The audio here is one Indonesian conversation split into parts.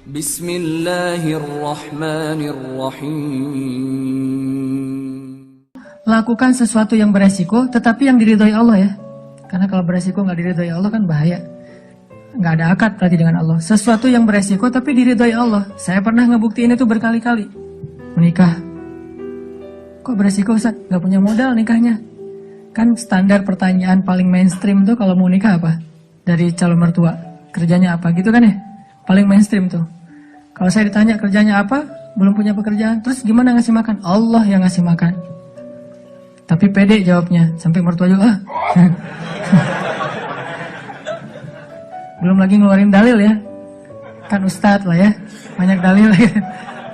Bismillahirrahmanirrahim. Lakukan sesuatu yang beresiko, tetapi yang diridhoi Allah ya. Karena kalau beresiko nggak diridhoi Allah kan bahaya. Nggak ada akad berarti dengan Allah. Sesuatu yang beresiko tapi diridhoi Allah. Saya pernah ngebuktiin itu berkali-kali. Menikah. Kok beresiko Ustaz? Nggak punya modal nikahnya. Kan standar pertanyaan paling mainstream tuh kalau mau nikah apa? Dari calon mertua. Kerjanya apa gitu kan ya? Paling mainstream tuh. Kalau saya ditanya kerjanya apa? Belum punya pekerjaan. Terus gimana ngasih makan? Allah yang ngasih makan. Tapi pede jawabnya. Sampai mertua juga. Belum lagi ngeluarin dalil ya. Kan ustadz lah ya. Banyak dalil ya.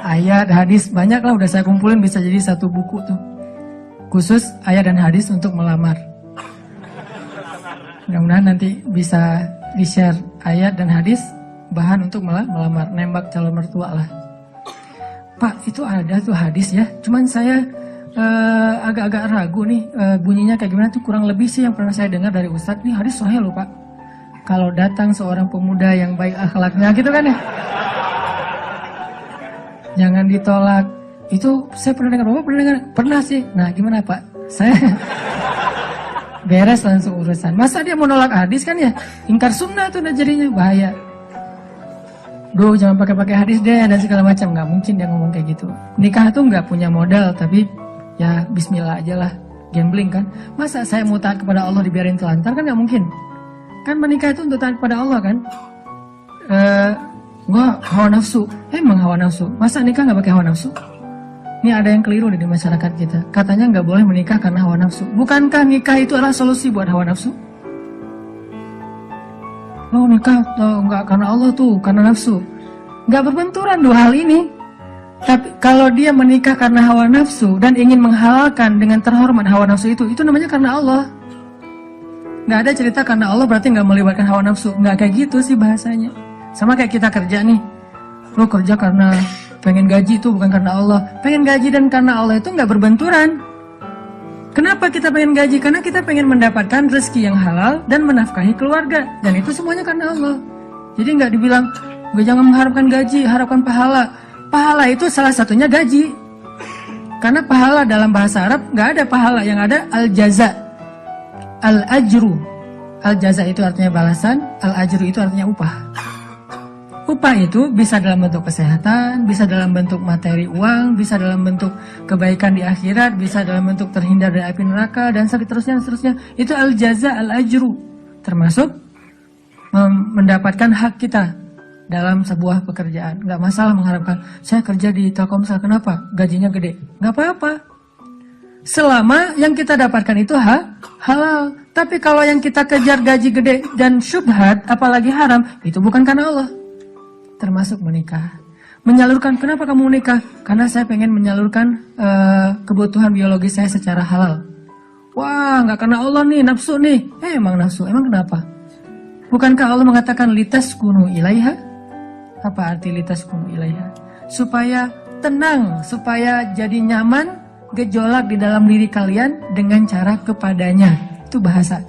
Ayat, hadis. Banyak lah udah saya kumpulin. Bisa jadi satu buku tuh. Khusus ayat dan hadis untuk melamar. Mudah-mudahan nanti bisa di-share ayat dan hadis. Bahan untuk melamar. Nembak calon mertua lah. Pak, itu ada tuh hadis ya. Cuman saya agak-agak ragu nih. Bunyinya kayak gimana tuh. Kurang lebih sih yang pernah saya dengar dari ustadz. Nih hadis sahih loh Pak. Kalau datang seorang pemuda yang baik akhlaknya gitu kan ya. Jangan ditolak. Itu saya pernah dengar. Bapak pernah dengar? Pernah sih. Nah gimana Pak? Saya beres langsung urusan. Masa dia mau nolak hadis kan ya? Ingkar sunnah tuh jadinya bahaya. Duh jangan pakai hadis deh dan segala macam. Nggak mungkin dia ngomong kayak gitu. Nikah tuh nggak punya modal tapi ya bismillah aja lah. Gambling kan. Masa saya mau taat kepada Allah dibiarin telantar kan nggak mungkin. Kan menikah itu untuk taat kepada Allah kan. Gua hawa nafsu. Emang hawa nafsu. Masa nikah nggak pakai hawa nafsu? Ini ada yang keliru di masyarakat kita. Katanya nggak boleh menikah karena hawa nafsu. Bukankah nikah itu adalah solusi buat hawa nafsu? Lo nikah nggak karena Allah tuh, karena nafsu. Nggak berbenturan dua hal ini. Tapi kalau dia menikah karena hawa nafsu dan ingin menghalalkan dengan terhormat hawa nafsu itu namanya karena Allah. Nggak ada cerita karena Allah berarti nggak melibatkan hawa nafsu. Nggak kayak gitu sih bahasanya. Sama kayak kita kerja nih. Lo kerja karena pengen gaji itu bukan karena Allah. Pengen gaji dan karena Allah itu nggak berbenturan. Kenapa kita pengen gaji? Karena kita pengen mendapatkan rezeki yang halal dan menafkahi keluarga. Dan itu semuanya karena Allah. Jadi nggak dibilang, gue jangan mengharapkan gaji, harapkan pahala. Pahala itu salah satunya gaji. Karena pahala dalam bahasa Arab nggak ada pahala, yang ada al-jaza. Al-ajru. Al-jaza itu artinya balasan, al-ajru itu artinya upah. Upah itu bisa dalam bentuk kesehatan, bisa dalam bentuk materi uang, bisa dalam bentuk kebaikan di akhirat, bisa dalam bentuk terhindar dari api neraka, dan seterusnya. Itu al-jaza, al-ajru. Termasuk mendapatkan hak kita dalam sebuah pekerjaan. Nggak masalah mengharapkan, saya kerja di Telkomsel, kenapa? Gajinya gede. Nggak apa-apa. Selama yang kita dapatkan itu halal. Tapi kalau yang kita kejar gaji gede dan syubhat, apalagi haram, itu bukan karena Allah. Termasuk menikah. Menyalurkan, kenapa kamu menikah? Karena saya pengen menyalurkan kebutuhan biologis saya secara halal. Wah, nggak karena Allah nih, nafsu nih. Emang nafsu, emang kenapa? Bukankah Allah mengatakan litaskunu ilaiha? Apa arti litaskunu ilaiha? Supaya tenang, supaya jadi nyaman, gejolak di dalam diri kalian dengan cara kepadanya. Itu bahasa.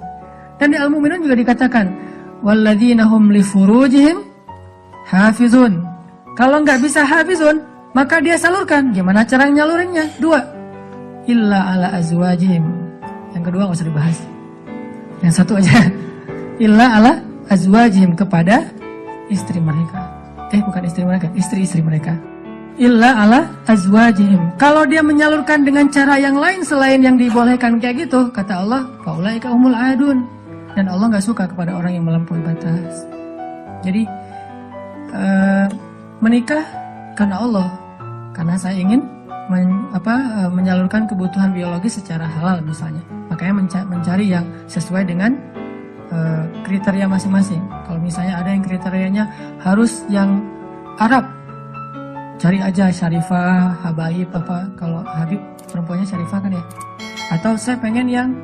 Dan di Al-Mu'minun juga dikatakan, walladzina hum li furujihim hafizun. Kalau nggak bisa hafizun, maka dia salurkan. Gimana cara nyalurinnya? 2. Illa ala azwajihim. Yang kedua nggak usah dibahas. Yang satu aja. Illa ala azwajihim, kepada istri mereka. Bukan istri mereka, istri-istri mereka. Illa ala azwajihim. Kalau dia menyalurkan dengan cara yang lain selain yang dibolehkan kayak gitu, kata Allah, faulaika humul adun. Dan Allah nggak suka kepada orang yang melampaui batas. Jadi menikah karena Allah, karena saya ingin menyalurkan kebutuhan biologis secara halal misalnya. Makanya mencari yang sesuai dengan kriteria masing-masing. Kalau misalnya ada yang kriterianya harus yang Arab, cari aja Syarifah, Habaib apa. Kalau Habib perempuannya Syarifah kan ya. Atau saya pengen yang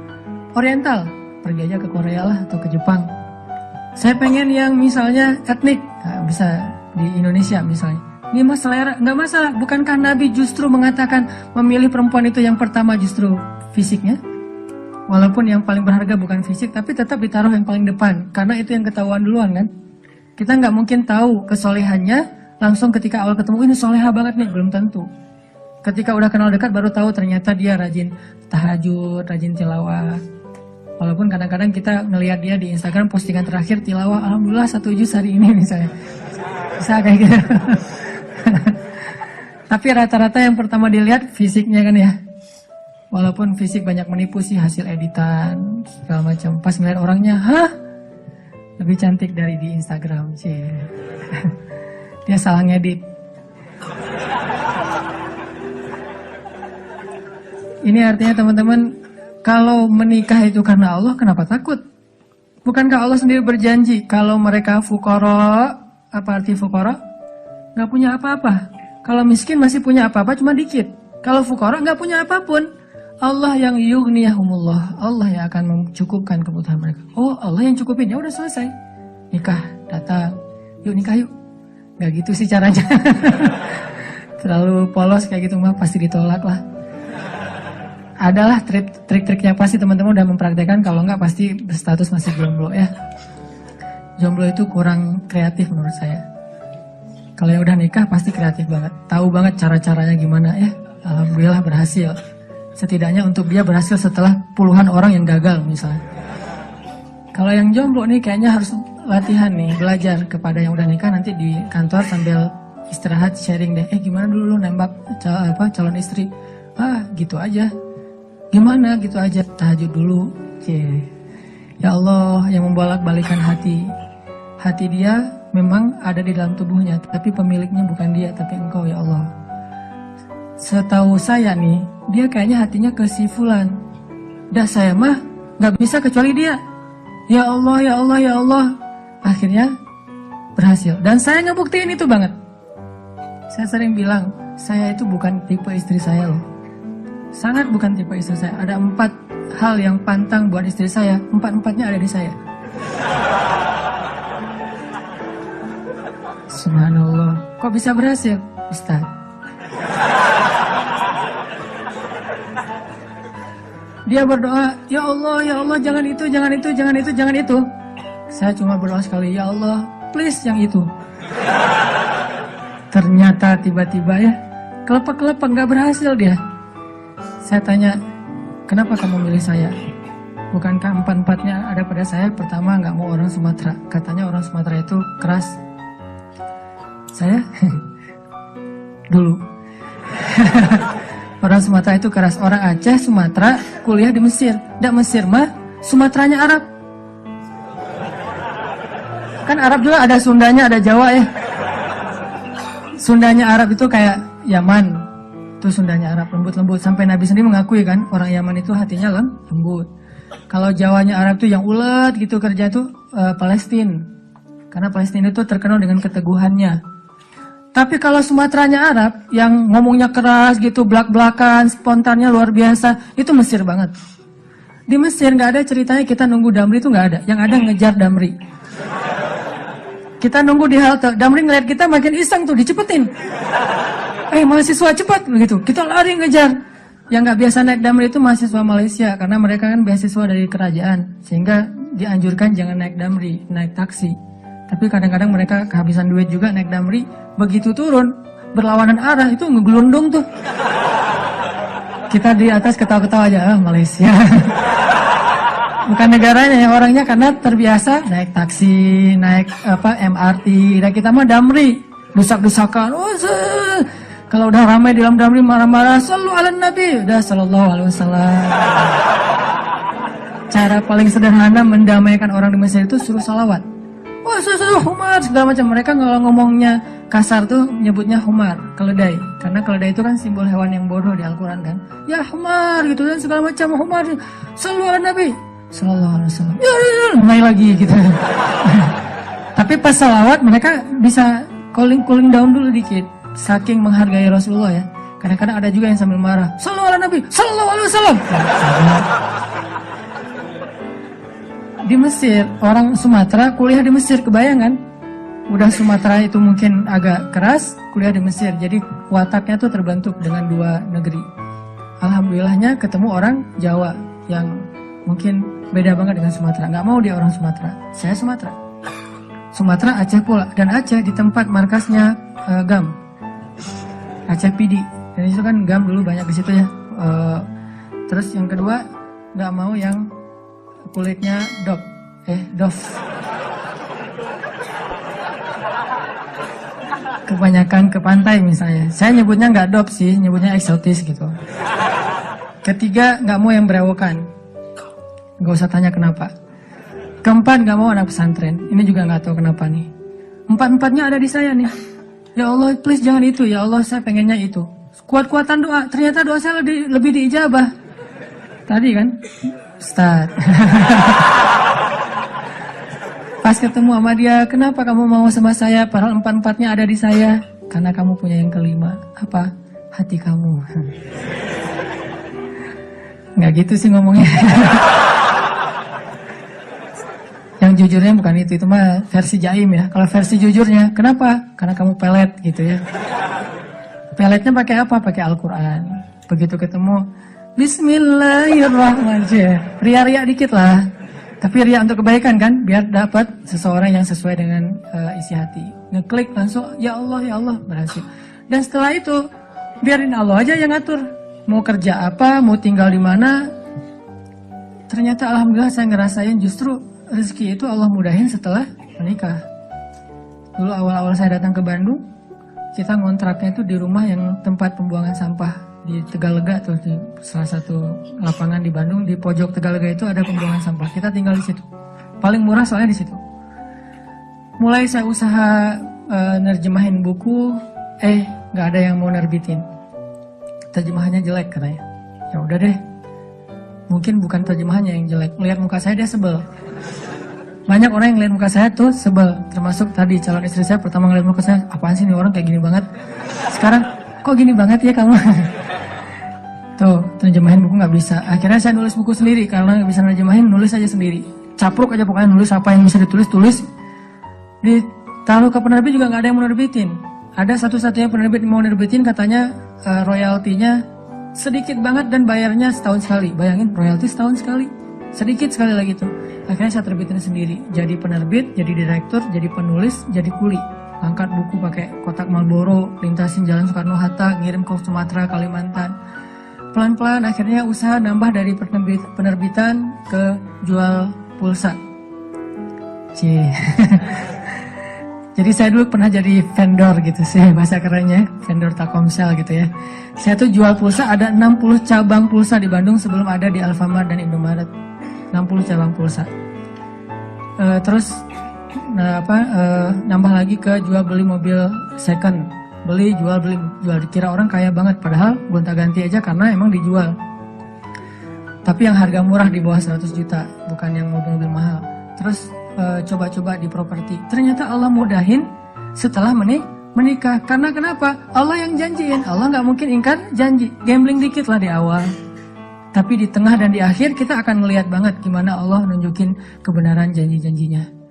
Oriental, pergi aja ke Korea lah atau ke Jepang. Saya pengen yang misalnya etnik, bisa di Indonesia misalnya. Ini mas selera, nggak masalah. Bukankah Nabi justru mengatakan memilih perempuan itu yang pertama justru fisiknya? Walaupun yang paling berharga bukan fisik, tapi tetap ditaruh yang paling depan. Karena itu yang ketahuan duluan kan. Kita nggak mungkin tahu kesolehannya, langsung ketika awal ketemu ini soleha banget nih, belum tentu. Ketika udah kenal dekat baru tahu ternyata dia rajin tahajud, rajin tilawah. Walaupun kadang-kadang kita ngelihat dia di Instagram postingan terakhir tilawah, alhamdulillah 1 juz hari ini misalnya. Bisa kayak gitu. Tapi rata-rata yang pertama dilihat fisiknya kan ya. Walaupun fisik banyak menipu sih, hasil editan segala macam. Pas ngeliat orangnya, hah? Lebih cantik dari di Instagram sih. Dia salah ngedit. Ini artinya teman-teman, kalau menikah itu karena Allah, kenapa takut? Bukankah Allah sendiri berjanji, kalau mereka fuqara, apa arti fuqara? Gak punya apa-apa. Kalau miskin masih punya apa-apa, cuma dikit. Kalau fuqara gak punya apapun. Allah yang yughniyahumullah, Allah yang akan mencukupkan kebutuhan mereka. Oh, Allah yang cukupin, ya udah selesai. Nikah, datang, yuk nikah yuk. Gak gitu sih caranya. Terlalu polos kayak gitu mah pasti ditolak lah. Adalah trik-triknya pasti teman-teman udah mempraktekkan, kalau enggak pasti berstatus masih jomblo ya. Jomblo itu kurang kreatif menurut saya. Kalau yang udah nikah pasti kreatif banget, tahu banget cara-caranya gimana ya. Alhamdulillah berhasil. Setidaknya untuk dia berhasil setelah puluhan orang yang gagal misalnya. Kalau yang jomblo nih kayaknya harus latihan nih, belajar kepada yang udah nikah, nanti di kantor sambil istirahat sharing deh. Gimana dulu lu nembak calon istri? Gitu aja. Gimana gitu aja, tahajud dulu. Ya Allah yang membolak-balikan hati. Hati dia memang ada di dalam tubuhnya, tapi pemiliknya bukan dia, tapi engkau ya Allah. Setahu saya nih, dia kayaknya hatinya ke si fulan. Dah saya mah gak bisa kecuali dia. Ya Allah, ya Allah, ya Allah. Akhirnya berhasil. Dan saya ngebuktiin itu banget. Saya sering bilang, saya itu bukan tipe istri saya loh. Sangat bukan tipe istri saya. Ada 4 hal yang pantang buat istri saya. 4-4-nya ada di saya. Subhanallah. Kok bisa berhasil? Ustaz. Dia berdoa, ya Allah, jangan itu, jangan itu, jangan itu, jangan itu. Saya cuma berdoa sekali, ya Allah, please yang itu. Ternyata tiba-tiba ya, kelepek-kelepek gak berhasil dia. Saya tanya, kenapa kamu milih saya? Bukankah 4-4-nya ada pada saya? Pertama, gak mau orang Sumatera. Katanya orang Sumatera itu keras. Saya? Dulu. Orang Sumatera itu keras. Orang Aceh, Sumatera, kuliah di Mesir. Nggak Mesir mah, Sumateranya Arab. Kan Arab juga ada Sundanya, ada Jawa ya. Sundanya Arab itu kayak Yaman. Itu Sundanya Arab, lembut-lembut. Sampai Nabi sendiri mengakui kan, orang Yaman itu hatinya lembut. Kalau Jawanya Arab itu yang ulet gitu kerja itu Palestina. Karena Palestina itu terkenal dengan keteguhannya. Tapi kalau Sumateranya Arab, yang ngomongnya keras gitu, belak-belakan, spontannya luar biasa, itu Mesir banget. Di Mesir nggak ada ceritanya kita nunggu Damri, itu nggak ada. Yang ada ngejar Damri. Kita nunggu di halte, Damri ngeliat kita makin iseng tuh, dicepetin. Mahasiswa cepat begitu. Kita lari ngejar. Yang nggak biasa naik Damri itu mahasiswa Malaysia, karena mereka kan beasiswa dari kerajaan, sehingga dianjurkan jangan naik Damri, naik taksi. Tapi kadang-kadang mereka kehabisan duit juga naik Damri. Begitu turun, berlawanan arah, itu ngegelundung tuh. Kita di atas ketawa-ketawa aja, Malaysia. Bukan negaranya, yang orangnya karena terbiasa naik taksi, naik MRT. Dan kita mah Damri, dusak-dusakan. Kalau udah ramai di dalam Damri marah-marah, sallu ala Nabi, udah sallallahu alaihi wasallam. Cara paling sederhana mendamaikan orang di Mesir itu suruh salawat. Humar segala macam. Mereka kalau ngomongnya kasar tuh nyebutnya humar, keledai. Karena keledai itu kan simbol hewan yang bodoh di Al-Quran kan. Ya humar gitu dan segala macam humar. Sallu ala Nabi sallallahu alaihi wasallam. Mulai lagi gitu. Tapi pas salawat mereka bisa cooling down dulu dikit. Saking menghargai Rasulullah ya. Kadang-kadang ada juga yang sambil marah. Sallu ala Nabi sallallahu alaihi wasallam. Di Mesir, orang Sumatera kuliah di Mesir, kebayangan? Udah Sumatera itu mungkin agak keras, kuliah di Mesir. Jadi wataknya tuh terbentuk dengan 2 negeri. Alhamdulillahnya ketemu orang Jawa yang mungkin beda banget dengan Sumatera. Gak mau dia orang Sumatera. Saya Sumatera. Sumatera Aceh pula. Dan Aceh di tempat markasnya gam, Aceh PD. Dan itu kan gam dulu banyak di situ ya. Terus yang kedua nggak mau yang kulitnya dof. Kebanyakan ke pantai misalnya. Saya nyebutnya nggak dop sih, nyebutnya eksotis gitu. Ketiga, nggak mau yang berewokan. Nggak usah tanya kenapa. Keempat, nggak mau anak pesantren. Ini juga nggak tahu kenapa nih. Empat-empatnya ada di saya nih. Ya Allah, please jangan itu. Ya Allah, saya pengennya itu. Kuat-kuatan doa. Ternyata doa saya lebih diijabah. Tadi kan, Ustaz. Pas ketemu sama dia, kenapa kamu mau sama saya? Padahal empat-empatnya ada di saya. Karena kamu punya yang kelima. Apa? Hati kamu. Nggak gitu sih ngomongnya. Yang jujurnya bukan itu mah versi jaim ya. Kalau versi jujurnya, kenapa? Karena kamu pelet gitu ya. Peletnya pakai apa? Pakai Al-Quran. Begitu ketemu, Bismillahirrahmanirrahim. Ria-ria dikit lah. Tapi ria untuk kebaikan kan, biar dapat seseorang yang sesuai dengan isi hati. Ngeklik langsung, ya Allah, berhasil. Dan setelah itu, biarin Allah aja yang ngatur. Mau kerja apa, mau tinggal di mana. Ternyata alhamdulillah saya ngerasain justru rezeki itu Allah mudahin setelah menikah. Dulu awal-awal saya datang ke Bandung, kita ngontraknya itu di rumah yang tempat pembuangan sampah. Di Tegalega tuh, di salah satu lapangan di Bandung, di pojok Tegalega itu ada pembuangan sampah. Kita tinggal di situ. Paling murah soalnya di situ. Mulai saya usaha nerjemahin buku, nggak ada yang mau nerbitin. Terjemahannya jelek katanya. Ya udah deh. Mungkin bukan terjemahannya yang jelek. Lihat muka saya dia sebel. Banyak orang yang lihat muka saya tuh sebel. Termasuk tadi calon istri saya pertama ngeliat muka saya, apaan sih nih orang kayak gini banget. Sekarang kok gini banget ya kamu. Tuh, terjemahin buku nggak bisa. Akhirnya saya nulis buku sendiri. Karena nggak bisa nerjemahin, nulis aja sendiri. Capruk aja pokoknya, nulis apa yang bisa ditulis. Ditaruh ke penerbit juga nggak ada yang mau nerbitin. Ada satu-satunya penerbit yang mau nerbitin, katanya royaltinya sedikit banget dan bayarnya setahun sekali. Bayangin, royalti setahun sekali. Sedikit sekali lagi tuh. Akhirnya saya terbitin sendiri. Jadi penerbit, jadi direktur, jadi penulis, jadi kuli. Angkat buku pakai kotak Marlboro, lintasin Jalan Soekarno-Hatta, ngirim ke Sumatera, Kalimantan. Pelan-pelan akhirnya usaha nambah dari penerbitan ke jual pulsa. Jadi saya dulu pernah jadi vendor gitu sih, bahasa kerennya, vendor Telkomsel gitu ya. Saya tuh jual pulsa, ada 60 cabang pulsa di Bandung sebelum ada di Alfamart dan Indomaret. 60 cabang pulsa. Terus nambah lagi ke jual beli mobil second. Beli, jual, dikira orang kaya banget, padahal gonta-ganti aja karena emang dijual. Tapi yang harga murah di bawah 100 juta, bukan yang mobil-mobil mahal. Terus coba-coba di properti. Ternyata Allah mudahin setelah menikah. Karena kenapa? Allah yang janjiin. Allah nggak mungkin ingkar janji. Gambling dikit lah di awal. Tapi di tengah dan di akhir kita akan melihat banget gimana Allah nunjukin kebenaran janji-janjinya.